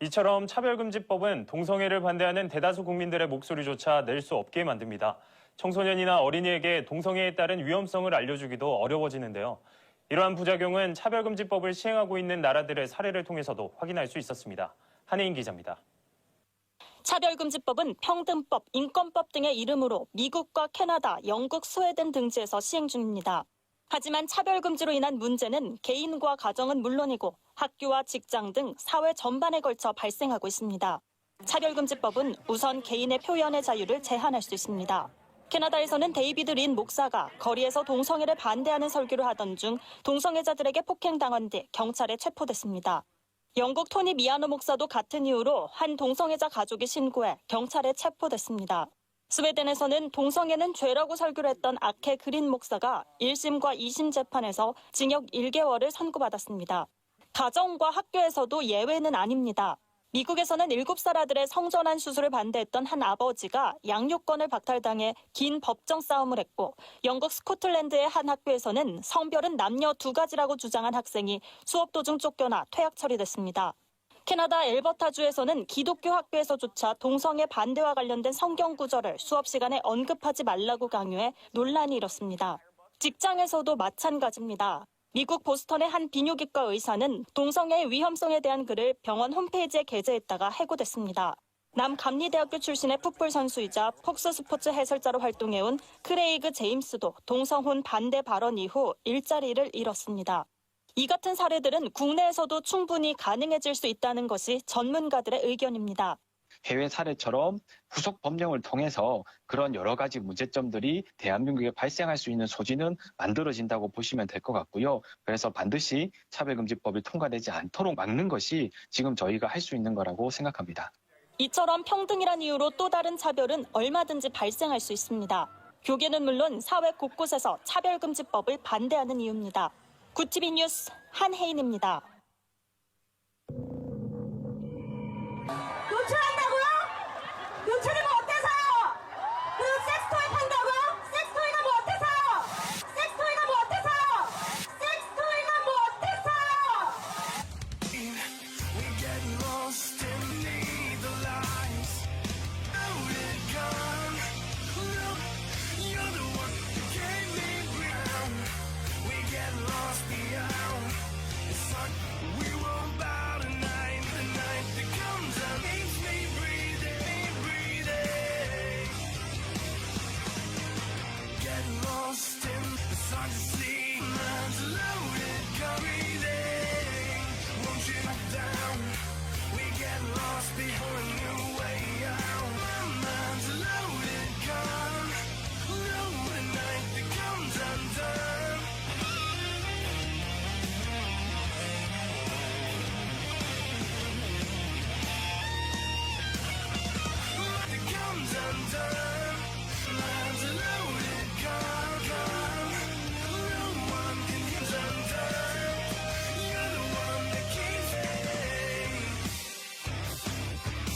이처럼 차별금지법은 동성애를 반대하는 대다수 국민들의 목소리조차 낼 수 없게 만듭니다. 청소년이나 어린이에게 동성애에 따른 위험성을 알려주기도 어려워지는데요. 이러한 부작용은 차별금지법을 시행하고 있는 나라들의 사례를 통해서도 확인할 수 있었습니다. 한혜인 기자입니다. 차별금지법은 평등법, 인권법 등의 이름으로 미국과 캐나다, 영국, 스웨덴 등지에서 시행 중입니다. 하지만 차별금지로 인한 문제는 개인과 가정은 물론이고 학교와 직장 등 사회 전반에 걸쳐 발생하고 있습니다. 차별금지법은 우선 개인의 표현의 자유를 제한할 수 있습니다. 캐나다에서는 데이비드 린 목사가 거리에서 동성애를 반대하는 설교를 하던 중 동성애자들에게 폭행당한 뒤 경찰에 체포됐습니다. 영국 토니 미아노 목사도 같은 이유로 한 동성애자 가족이 신고해 경찰에 체포됐습니다. 스웨덴에서는 동성애는 죄라고 설교를 했던 아케 그린 목사가 1심과 2심 재판에서 징역 1개월을 선고받았습니다. 가정과 학교에서도 예외는 아닙니다. 미국에서는 7살 아들의 성전환 수술을 반대했던 한 아버지가 양육권을 박탈당해 긴 법정 싸움을 했고, 영국 스코틀랜드의 한 학교에서는 성별은 남녀 두 가지라고 주장한 학생이 수업 도중 쫓겨나 퇴학 처리됐습니다. 캐나다 엘버타주에서는 기독교 학교에서조차 동성애 반대와 관련된 성경 구절을 수업 시간에 언급하지 말라고 강요해 논란이 일었습니다. 직장에서도 마찬가지입니다. 미국 보스턴의 한 비뇨기과 의사는 동성애의 위험성에 대한 글을 병원 홈페이지에 게재했다가 해고됐습니다. 남감리대학교 출신의 풋볼 선수이자 폭스 스포츠 해설자로 활동해온 크레이그 제임스도 동성혼 반대 발언 이후 일자리를 잃었습니다. 이 같은 사례들은 국내에서도 충분히 가능해질 수 있다는 것이 전문가들의 의견입니다. 해외 사례처럼 후속 법령을 통해서 그런 여러 가지 문제점들이 대한민국에 발생할 수 있는 소지는 만들어진다고 보시면 될 것 같고요. 그래서 반드시 차별금지법이 통과되지 않도록 막는 것이 지금 저희가 할 수 있는 거라고 생각합니다. 이처럼 평등이란 이유로 또 다른 차별은 얼마든지 발생할 수 있습니다. 교계는 물론 사회 곳곳에서 차별금지법을 반대하는 이유입니다. 구티비 뉴스 한혜인입니다. 노출한다고요? 노출이면 어때서요? 그리고 섹스토이 판다고요? 섹스토이가 뭐 어때서요? 섹스토이가 뭐 어때서요? 섹스토이가 뭐 어때서요? We get lost and need the lies. Now it gone. Look, you're the one who gave me ground. We get lost beyond. It's like we were about a night, the night that comes and makes me breathing, breathing. Get lost in the sun to see, minds loaded, come breathing. Won't you back down? We get lost behind a new way out. My mind's loaded, come. No, the night that comes undone. That comes undone. Mind's loaded, come, come. No one can get undone. You're the one that keeps me.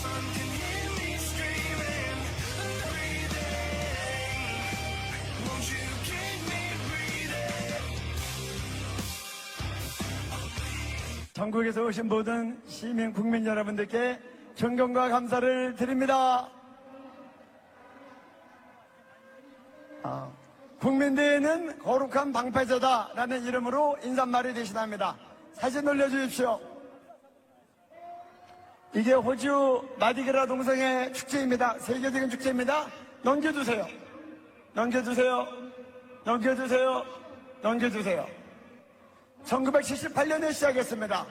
One can hear me screaming and breathing. Won't you keep me breathing? 전국에서 오신 모든 시민 국민 여러분들께 존경과 감사를 드립니다. 국민대회는 거룩한 방패제다라는 이름으로 인사말을 대신합니다. 사진 올려주십시오. 이게 호주 마디그라 동성애 축제입니다. 세계적인 축제입니다. 넘겨주세요. 넘겨주세요. 넘겨주세요. 넘겨주세요. 1978년에 시작했습니다.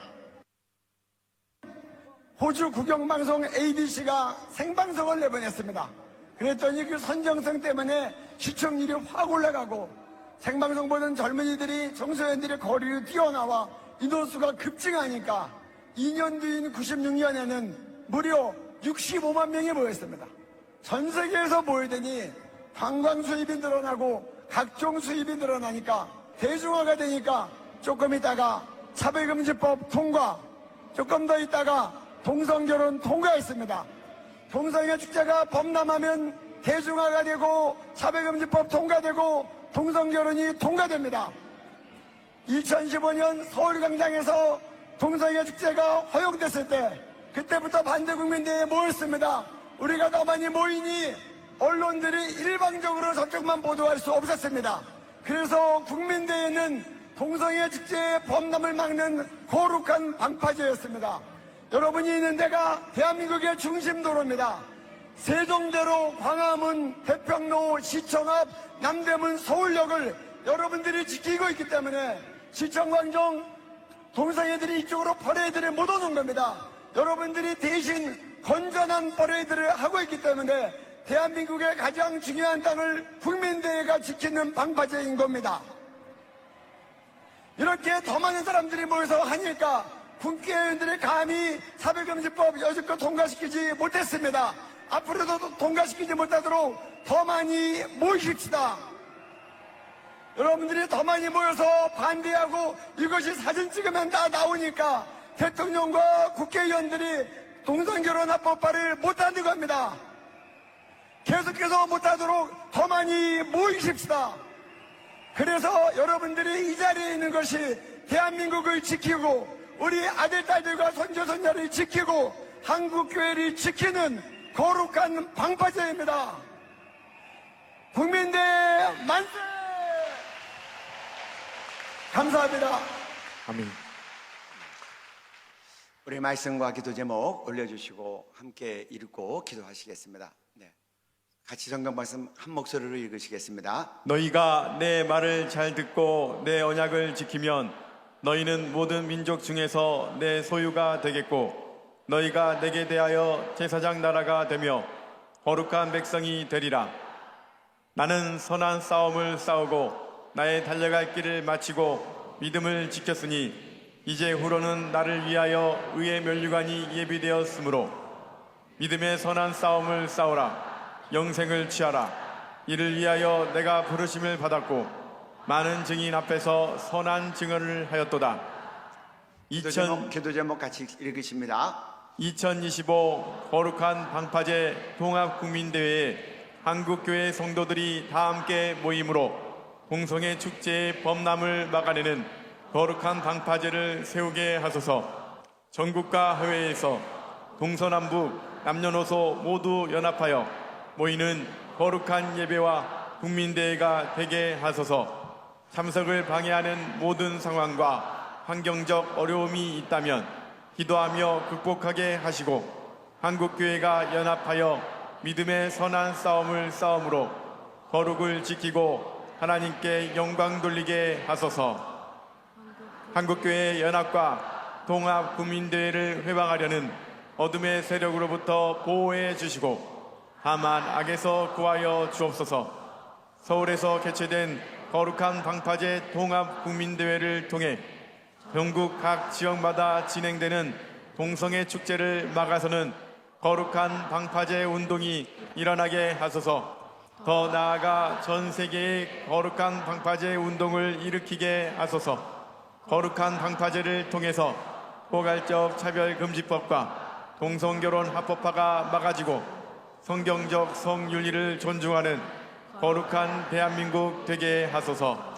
호주 국영방송 ABC가 생방송을 내보냈습니다. 그랬더니 그 선정성 때문에 시청률이 확 올라가고 생방송 보는 젊은이들이 청소년들이 거리로 뛰어나와 인원수가 급증하니까 2년 뒤인 96년에는 무려 65만 명이 모였습니다. 전 세계에서 모이더니 관광 수입이 늘어나고 각종 수입이 늘어나니까 대중화가 되니까 조금 있다가 차별금지법 통과, 조금 더 있다가 동성결혼 통과했습니다. 동성애 축제가 범람하면 대중화가 되고 차별금지법 통과되고 동성결혼이 통과됩니다. 2015년 서울광장에서 동성애 축제가 허용됐을 때 그때부터 반대국민대회에 모였습니다. 우리가 더 많이 모이니 언론들이 일방적으로 저쪽만 보도할 수 없었습니다. 그래서 국민대회는 동성애 축제의 범람을 막는 거룩한 방파제였습니다. 여러분이 있는 데가 대한민국의 중심도로입니다. 세종대로, 광화문, 태평로, 시청 앞, 남대문, 서울역을 여러분들이 지키고 있기 때문에 시청광장 동성애들이 이쪽으로 퍼레이드를 못 오는 겁니다. 여러분들이 대신 건전한 퍼레이드를 하고 있기 때문에 대한민국의 가장 중요한 땅을 국민대회가 지키는 방파제인 겁니다. 이렇게 더 많은 사람들이 모여서 하니까 국회의원들이 감히 차별금지법 여지껏 통과시키지 못했습니다. 앞으로도 통과시키지 못하도록 더 많이 모이십시다. 여러분들이 더 많이 모여서 반대하고 이것이 사진 찍으면 다 나오니까 대통령과 국회의원들이 동성결혼합법화를 못하는 겁니다. 계속해서 못하도록 더 많이 모이십시다. 그래서 여러분들이 이 자리에 있는 것이 대한민국을 지키고 우리 아들, 딸들과 손주, 손녀를 지키고 한국교회를 지키는 거룩한 방파제입니다. 국민대회 만세! 감사합니다. 아멘. 우리 말씀과 기도 제목 올려주시고 함께 읽고 기도하시겠습니다. 네. 같이 성경 말씀 한 목소리로 읽으시겠습니다. 너희가 내 말을 잘 듣고 내 언약을 지키면 너희는 모든 민족 중에서 내 소유가 되겠고 너희가 내게 대하여 제사장 나라가 되며 거룩한 백성이 되리라. 나는 선한 싸움을 싸우고 나의 달려갈 길을 마치고 믿음을 지켰으니 이제 후로는 나를 위하여 의의 면류관이 예비되었으므로 믿음의 선한 싸움을 싸우라. 영생을 취하라. 이를 위하여 내가 부르심을 받았고 많은 증인 앞에서 선한 증언을 하였도다. 기도 제목 같이 읽으십니다. 2025 거룩한 방파제 통합국민대회에 한국교회 성도들이 다 함께 모임으로 동성애 축제의 범람을 막아내는 거룩한 방파제를 세우게 하소서. 전국과 해외에서 동서남북 남녀노소 모두 연합하여 모이는 거룩한 예배와 국민대회가 되게 하소서. 참석을 방해하는 모든 상황과 환경적 어려움이 있다면 기도하며 극복하게 하시고 한국교회가 연합하여 믿음의 선한 싸움을 싸움으로 거룩을 지키고 하나님께 영광 돌리게 하소서. 한국교회 연합과 통합국민대회를 회방하려는 어둠의 세력으로부터 보호해 주시고 다만 악에서 구하여 주옵소서. 서울에서 개최된 거룩한 방파제 통합국민대회를 통해 전국 각 지역마다 진행되는 동성애 축제를 막아서는 거룩한 방파제 운동이 일어나게 하소서. 더 나아가 전 세계의 거룩한 방파제 운동을 일으키게 하소서. 거룩한 방파제를 통해서 포괄적 차별금지법과 동성결혼 합법화가 막아지고 성경적 성윤리를 존중하는 거룩한 대한민국 되게 하소서.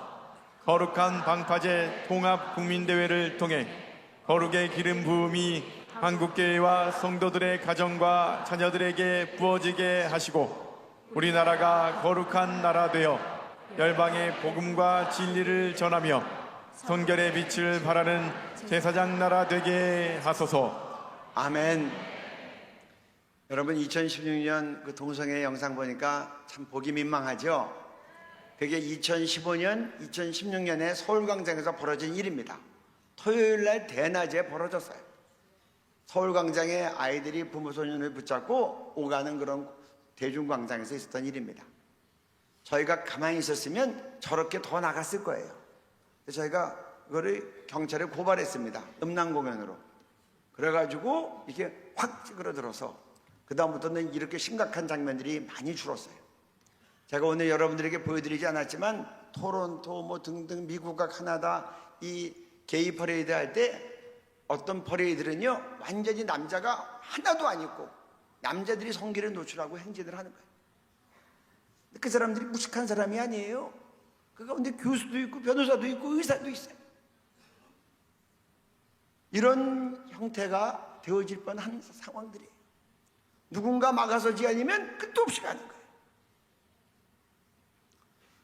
거룩한 방파제 통합국민대회를 통해 거룩의 기름 부음이 한국교회와 성도들의 가정과 자녀들에게 부어지게 하시고 우리나라가 거룩한 나라 되어 열방의 복음과 진리를 전하며 성결의 빛을 발하는 제사장 나라 되게 하소서. 아멘. 여러분 2016년 그 동성애 영상 보니까 참 보기 민망하죠? 그게 2015년, 2016년에 서울광장에서 벌어진 일입니다. 토요일 날 대낮에 벌어졌어요. 서울광장에 아이들이 부모 소년을 붙잡고 오가는 그런 대중광장에서 있었던 일입니다. 저희가 가만히 있었으면 저렇게 더 나갔을 거예요. 그래서 저희가 그거를 경찰에 고발했습니다. 음란 공연으로. 그래가지고 이게 확 찌그러들어서 그 다음부터는 이렇게 심각한 장면들이 많이 줄었어요. 제가 오늘 여러분들에게 보여드리지 않았지만 토론토 뭐 등등 미국과 카나다 이 게이 퍼레이드 할 때 어떤 퍼레이드는요 완전히 남자가 하나도 안 있고 남자들이 성기를 노출하고 행진을 하는 거예요. 그 사람들이 무식한 사람이 아니에요. 그 가운데 교수도 있고 변호사도 있고 의사도 있어요. 이런 형태가 되어질 뻔한 상황들이에요. 누군가 막아서지 아니면 끝도 없이 가는 거예요.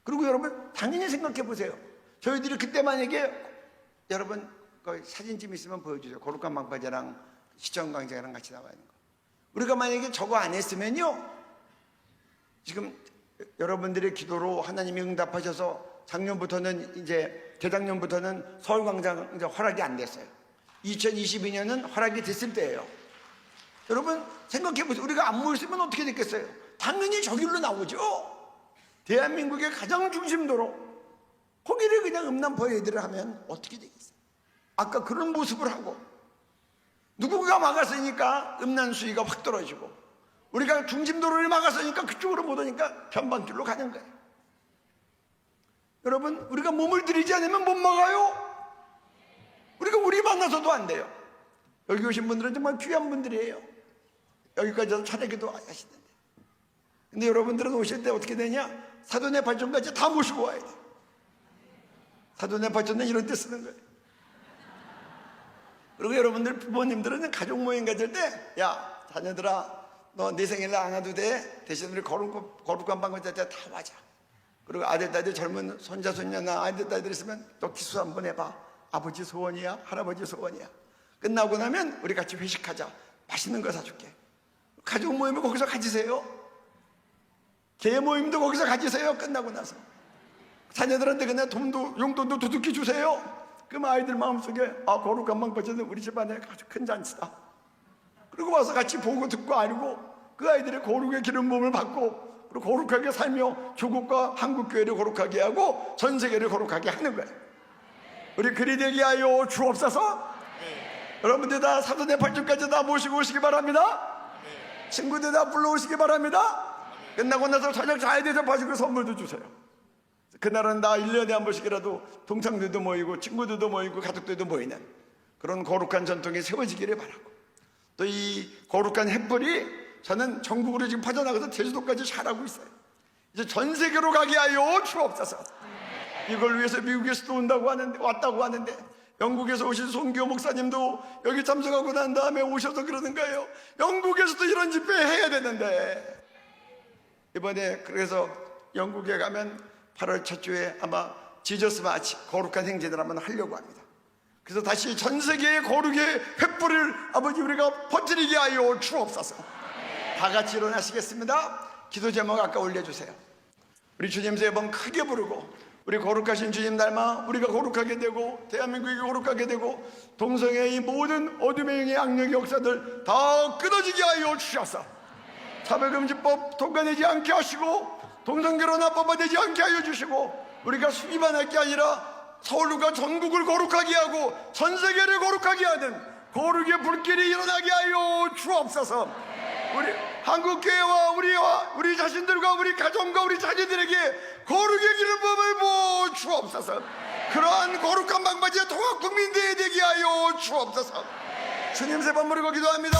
그리고 여러분 당연히 생각해 보세요. 저희들이 그때 만약에 여러분 그 사진집 있으면 보여주세요. 거룩한 막바지랑 시청광장이랑 같이 나와 있는 거. 우리가 만약에 저거 안 했으면요, 지금 여러분들의 기도로 하나님이 응답하셔서 작년부터는 이제 재작년부터는 서울광장 이제 허락이 안 됐어요. 2022년은 허락이 됐을 때예요. 여러분 생각해 보세요. 우리가 안 모였으면 어떻게 됐겠어요? 당연히 저 길로 나오죠. 대한민국의 가장 중심도로 거기를 그냥 음란포예들을 하면 어떻게 되겠어요? 아까 그런 모습을 하고 누군가 막았으니까 음란 수위가 확 떨어지고 우리가 중심도로를 막았으니까 그쪽으로 못 오니까 변방길로 가는 거예요. 여러분 우리가 몸을 들이지 않으면 못 막아요. 우리가 우리 만나서도 안 돼요. 여기 오신 분들은 정말 귀한 분들이에요. 여기까지 와서 차례기도 하시는데, 근데 여러분들은 오실 때 어떻게 되냐? 사돈의 발전까지 다 모시고 와야 돼. 사돈의 발전은 이런 데 쓰는 거예요. 그리고 여러분들 부모님들은 가족 모임 가질 때, 야 자녀들아 너 내 생일날 안 와도 돼. 대신 우리 거룩한 방문자 때 다 와자. 그리고 아들 딸들 젊은 손자 손녀나 아들 딸들 있으면 너 기수 한번 해봐. 아버지 소원이야, 할아버지 소원이야. 끝나고 나면 우리 같이 회식하자. 맛있는 거 사줄게. 가족 모임을 거기서 가지세요. 개 모임도 거기서 가지세요. 끝나고 나서 자녀들한테 그냥 돈도 용돈도 두둑히 주세요. 그럼 아이들 마음속에 아 거룩한 방법은 우리 집안에 아주 큰 잔치다. 그리고 와서 같이 보고 듣고 알고 그 아이들의 거룩의 기름 부음을 받고 그리고 거룩하게 살며 조국과 한국교회를 거룩하게 하고 전 세계를 거룩하게 하는 거예요. 우리 그리 되게 하여 주옵소서. 여러분들 다 사돈의 발전까지 다 모시고 오시기 바랍니다. 친구들 다 불러오시기 바랍니다. 끝나고 나서 저녁 잘 대접하시고 선물도 주세요. 그날은 다 1년에 한 번씩이라도 동창들도 모이고 친구들도 모이고 가족들도 모이는 그런 거룩한 전통이 세워지기를 바라고, 또 이 거룩한 햇불이 저는 전국으로 지금 퍼져나가서 제주도까지 잘하고 있어요. 이제 전 세계로 가게 하여 주옵소서. 이걸 위해서 미국에서도 왔다고 하는데 영국에서 오신 송기호 목사님도 여기 참석하고 난 다음에 오셔서 그러는 거예요. 영국에서도 이런 집회 해야 되는데, 이번에 그래서 영국에 가면 8월 첫 주에 아마 지저스 마치 거룩한 행진을 한번 하려고 합니다. 그래서 다시 전 세계의 거룩의 횃불을 아버지 우리가 퍼뜨리게 하여 주옵소서. 다 같이 일어나시겠습니다. 기도 제목 아까 올려주세요. 우리 주님 세 번 크게 부르고 우리 거룩하신 주님 닮아 우리가 거룩하게 되고 대한민국이 거룩하게 되고 동성애의 모든 어둠의 영의 악력의 역사들 다 끊어지게 하여 주셔서 차별금지법 통과되지 않게 하시고 동성결혼 합법화되지 않게 하여 주시고 우리가 수기만 할 게 아니라 서울과 전국을 거룩하게 하고 전 세계를 거룩하게 하는 거룩의 불길이 일어나게 하여 주옵소서. 우리 한국교회와 우리 자신들과 우리 가정과 우리 자녀들에게 거룩의 기름부음을 부어 주옵소서. 그러한 거룩한 방바지의 통합 국민대회 되게 하여 주옵소서. 주님 세 번 부르고 기도합니다.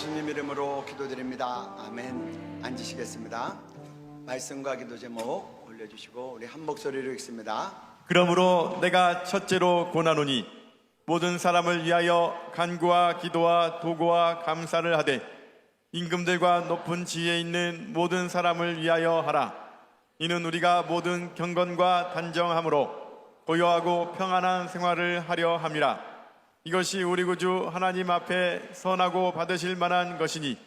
예수님 이름으로 기도드립니다. 아멘. 앉으시겠습니다. 말씀과 기도 제목 올려주시고 우리 한 목소리로 읽습니다. 그러므로 내가 첫째로 권하노니 모든 사람을 위하여 간구와 기도와 도구와 감사를 하되 임금들과 높은 지위에 있는 모든 사람을 위하여 하라. 이는 우리가 모든 경건과 단정함으로 고요하고 평안한 생활을 하려 함이라. 이것이 우리 구주 하나님 앞에 선하고 받으실 만한 것이니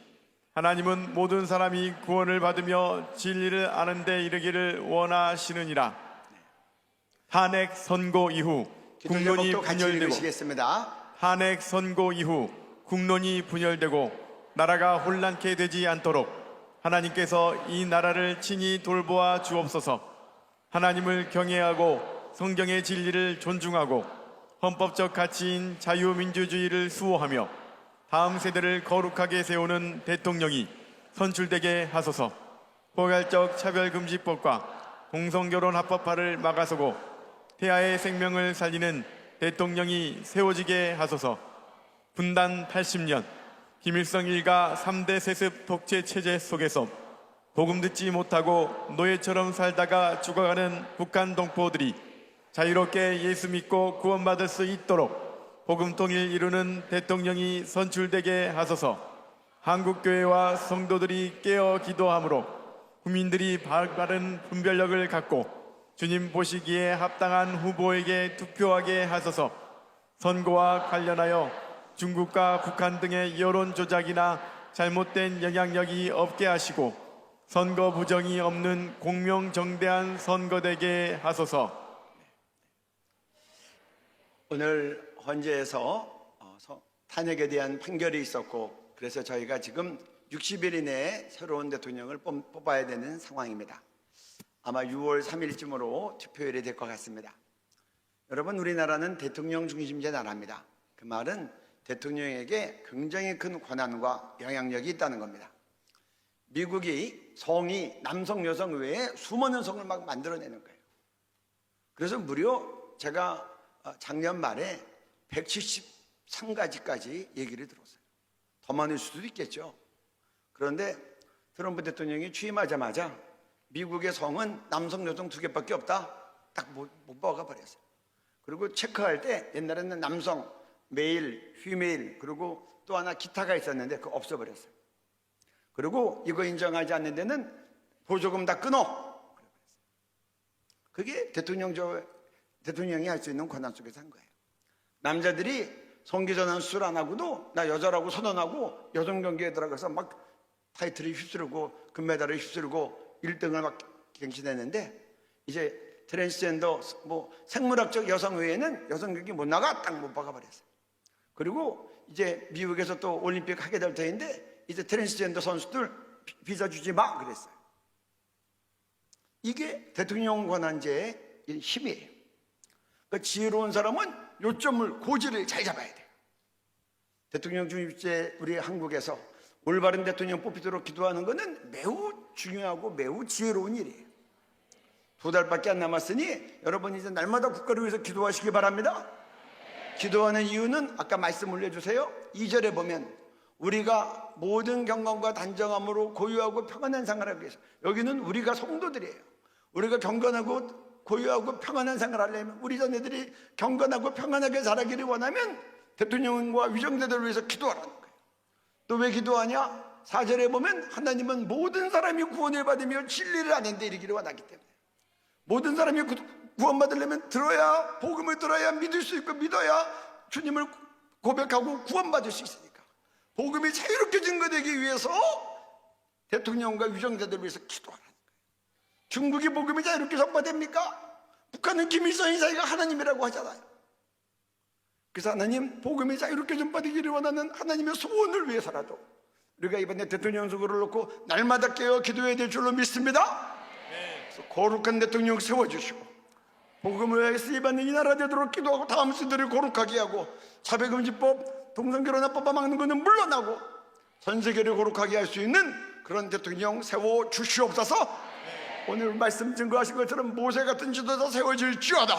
하나님은 모든 사람이 구원을 받으며 진리를 아는 데 이르기를 원하시느니라. 탄핵 선고 이후 기도 국론이 제목도 같이 분열되고 읽으시겠습니다. 탄핵 선고 이후 국론이 분열되고 나라가 혼란케 되지 않도록 하나님께서 이 나라를 친히 돌보아 주옵소서. 하나님을 경외하고 성경의 진리를 존중하고 헌법적 가치인 자유민주주의를 수호하며 다음 세대를 거룩하게 세우는 대통령이 선출되게 하소서. 포괄적 차별금지법과 공성결혼 합법화를 막아서고 태아의 생명을 살리는 대통령이 세워지게 하소서. 분단 80년 김일성 일가 3대 세습 독재 체제 속에서 복음 듣지 못하고 노예처럼 살다가 죽어가는 북한 동포들이 자유롭게 예수 믿고 구원받을 수 있도록 복음 통일 이루는 대통령이 선출되게 하소서. 한국교회와 성도들이 깨어 기도함으로 국민들이 바른 분별력을 갖고 주님 보시기에 합당한 후보에게 투표하게 하소서. 선거와 관련하여 중국과 북한 등의 여론 조작이나 잘못된 영향력이 없게 하시고 선거 부정이 없는 공명정대한 선거되게 하소서. 오늘 헌재에서 탄핵에 대한 판결이 있었고 그래서 저희가 지금 60일 이내에 새로운 대통령을 뽑아야 되는 상황입니다. 아마 6월 3일쯤으로 투표일이 될 것 같습니다. 여러분, 우리나라는 대통령 중심제 나라입니다. 그 말은 대통령에게 굉장히 큰 권한과 영향력이 있다는 겁니다. 미국이 성이 남성, 여성 외에 수많은 성을 막 만들어내는 거예요. 그래서 무려 제가 작년 말에 173가지까지 얘기를 들었어요. 더 많을 수도 있겠죠. 그런데 트럼프 대통령이 취임하자마자 미국의 성은 남성, 여성 2개밖에 없다. 딱 못 박아 버렸어요. 그리고 체크할 때 옛날에는 남성, 메일, 휘메일 그리고 또 하나 기타가 있었는데 그거 없어버렸어요. 그리고 이거 인정하지 않는 데는 보조금 다 끊어. 그게 대통령이 할 수 있는 권한 속에서 한 거예요. 남자들이 성기전환 수술 안 하고도 나 여자라고 선언하고 여성 경기에 들어가서 막 타이틀을 휩쓸고 금메달을 휩쓸고 1등을 막 갱신했는데 이제 트랜스젠더 생물학적 여성 외에는 여성 경기 못 나가 딱 못 박아버렸어요. 그리고 이제 미국에서 또 올림픽 하게 될 터인데 이제 트랜스젠더 선수들 비자 주지 마 그랬어요. 이게 대통령 권한제의 힘이에요. 그러니까 지혜로운 사람은 요점을 고지를 잘 잡아야 돼요. 대통령 중립제 우리 한국에서 올바른 대통령 뽑히도록 기도하는 것은 매우 중요하고 매우 지혜로운 일이에요. 2달밖에 안 남았으니 여러분 이제 날마다 국가를 위해서 기도하시기 바랍니다. 기도하는 이유는 아까 말씀 올려주세요. 2절에 보면 우리가 모든 경건과 단정함으로 고유하고 평안한 생활을 위해서, 여기는 우리가 성도들이에요. 우리가 경건하고 고유하고 평안한 생활을 하려면 우리 자녀들이 경건하고 평안하게 자라기를 원하면 대통령과 위정자들을 위해서 기도하라는 거예요. 또 왜 기도하냐? 4절에 보면 하나님은 모든 사람이 구원을 받으며 진리를 아는 데 이르기를 원하기 때문에 모든 사람이 구원받으려면 복음을 들어야 믿을 수 있고 믿어야 주님을 고백하고 구원받을 수 있으니까 복음이 자유롭게 증거되기 위해서 대통령과 위정자들을 위해서 기도하라는 거예요. 중국이 복음이 자유롭게 전파됩니까? 북한은 김일성이 자기가 하나님이라고 하잖아요. 그래서 하나님 복음이 자유롭게 전파되기를 원하는 하나님의 소원을 위해서라도 우리가 이번에 대통령 선거를 놓고 날마다 깨어 기도해야 될 줄로 믿습니다. 그래서 거룩한 대통령 세워주시고 복음을 위해 쓰임받는 이 나라 되도록 기도하고 다음 세대를 거룩하게 하고 차별금지법, 동성결혼합법화 막는 것은 물러나고 전 세계를 거룩하게 할 수 있는 그런 대통령 세워주시옵소서. 오늘 말씀 증거하신 것처럼 모세 같은 지도자 세워질지어다.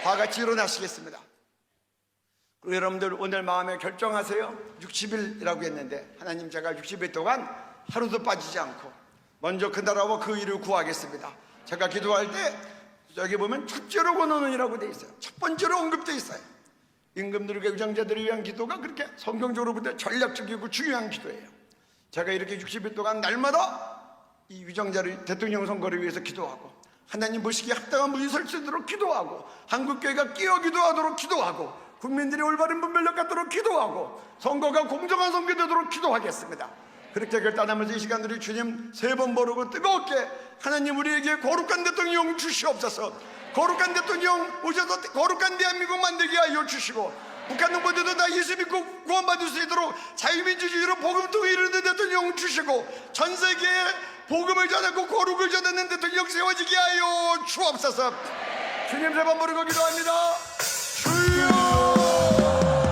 다 같이 일어나시겠습니다. 그리고 여러분들 오늘 마음에 결정하세요. 60일이라고 했는데 하나님, 제가 60일 동안 하루도 빠지지 않고 먼저 그 나라와 그 일을 구하겠습니다. 제가 기도할 때 여기 보면 첫째로 권하느니라고 돼 있어요. 첫 번째로 언급돼 있어요. 임금들과 유정자들을 위한 기도가 그렇게 성경적으로 볼 때 전략적이고 중요한 기도예요. 제가 이렇게 60일 동안 날마다 이 유정자를 대통령 선거를 위해서 기도하고, 하나님 보시기에 합당한 분이 설치되도록 기도하고, 한국교회가 끼어 기도하도록 기도하고, 국민들이 올바른 분별력 갖도록 기도하고, 선거가 공정한 선거되도록 기도하겠습니다. 그렇게 결단하면서 이 시간들이 주님 세 번 부르고 뜨겁게, 하나님 우리에게 거룩한 대통령 주시옵소서. 거룩한 대통령 오셔서 거룩한 대한민국 만들게 하여 주시고, 북한 농부들도 다 예수 믿고 구원받을 수 있도록 자유민주주의로 복음통을 이루는 대통령 주시고, 전 세계에 복음을 전하고 거룩을 전하는 대통령 세워지게 하여 주옵소서. 주님 세 번 부르고 기도합니다. 주여,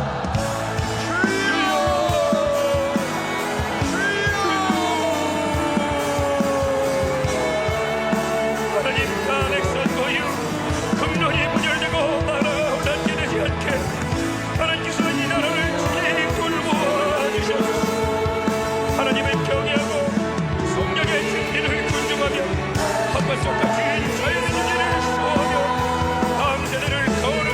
하나님, 탄핵 선고 이후 금론이 분열되고 나라가 혼란게 되지 않게 하나님께서 이 나라를 주님 돌보아 주셔서 하나님을 경외하고 성령의 진리를 존중하며 한반도 같은 자연의 진리를 수호하며 다음 세대를 거룩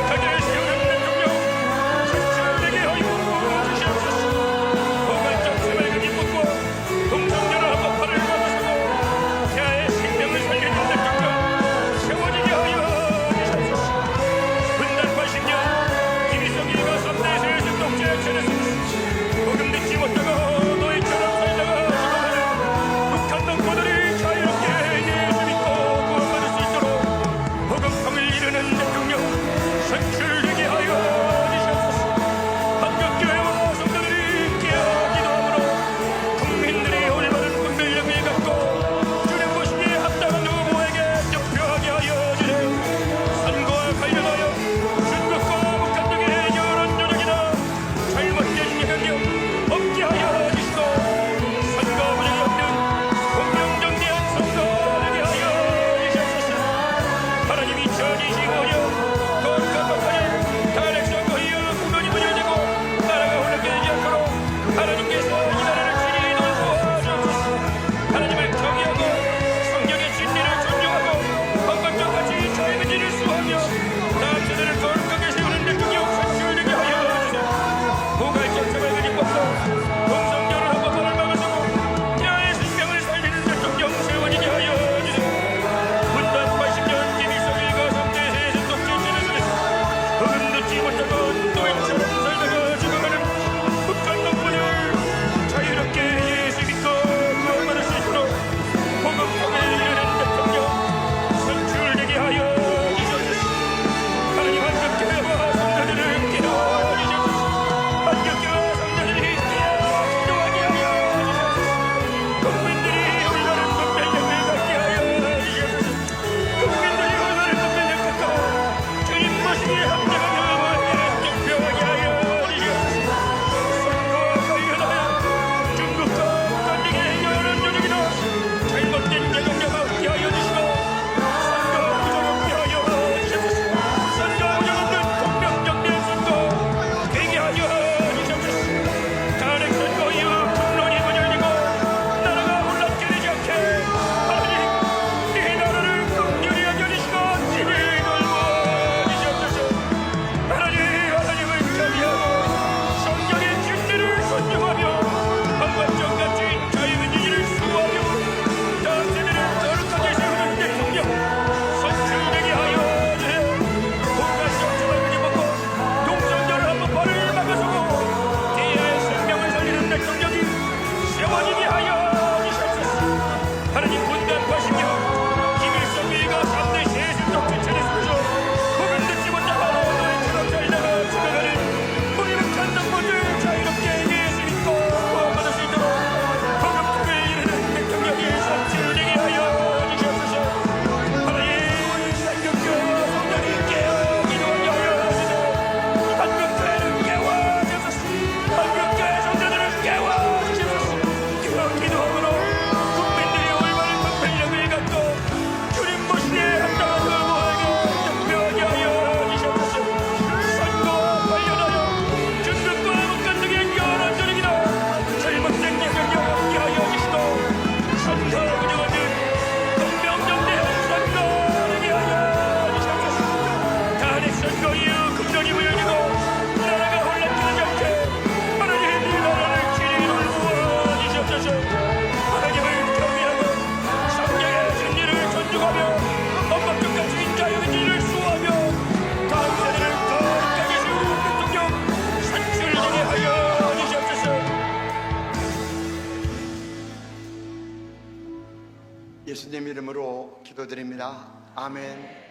예수님 이름으로 기도드립니다. 아멘.